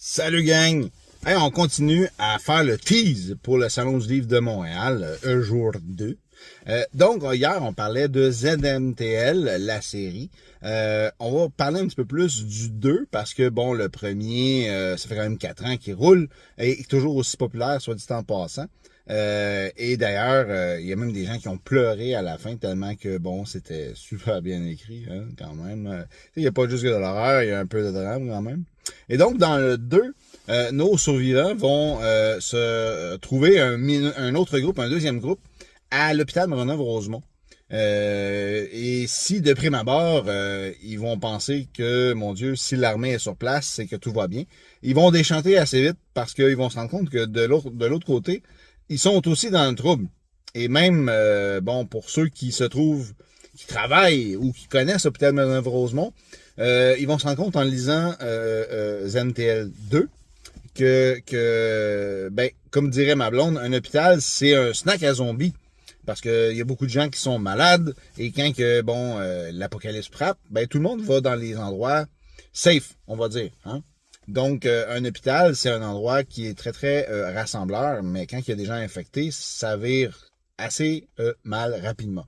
Salut gang! Hey, on continue à faire le tease pour le Salon du Livre de Montréal, jour 2. Donc, hier, on parlait de ZMTL, la série. On va parler un petit peu plus du 2, parce que, bon, le premier, ça fait quand même 4 ans qu'il roule, et est toujours aussi populaire, soit dit en passant. Et d'ailleurs, il y a même des gens qui ont pleuré à la fin, tellement que, bon, c'était super bien écrit, hein, quand même. Il n'y a pas juste de l'horreur, il y a un peu de drame, quand même. Et donc, dans le 2, nos survivants vont se trouver un autre groupe, un deuxième groupe, à l'hôpital Maisonneuve-Rosemont. Et si, de prime abord, ils vont penser que, mon Dieu, si l'armée est sur place, c'est que tout va bien, ils vont déchanter assez vite parce qu'ils vont se rendre compte que de l'autre côté, ils sont aussi dans le trouble. Et même, bon, pour ceux qui se trouvent, qui travaillent ou qui connaissent l'hôpital Maisonneuve-Rosemont, ils vont se rendre compte en lisant ZMTL 2 que ben, comme dirait ma blonde, un hôpital, c'est un snack à zombies. Parce qu'il y a beaucoup de gens qui sont malades et quand que bon l'apocalypse frappe, ben tout le monde va dans les endroits safe, on va dire. Hein? Donc un hôpital, c'est un endroit qui est très très rassembleur, mais quand il y a des gens infectés, ça vire assez mal rapidement.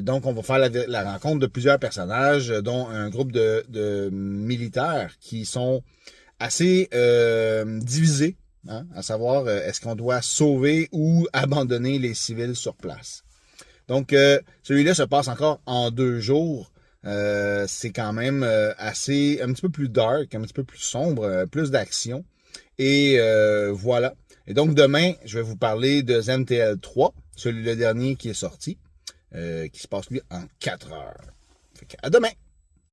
Donc, on va faire la rencontre de plusieurs personnages, dont un groupe de militaires qui sont assez divisés, hein, à savoir est-ce qu'on doit sauver ou abandonner les civils sur place. Donc, celui-là se passe encore en 2 jours. C'est quand même assez, un petit peu plus dark, un petit peu plus sombre, plus d'action. Et voilà. Et donc, demain, je vais vous parler de ZMTL 3, le dernier qui est sorti. Qui se passe lui en 4 heures. Fait que à demain!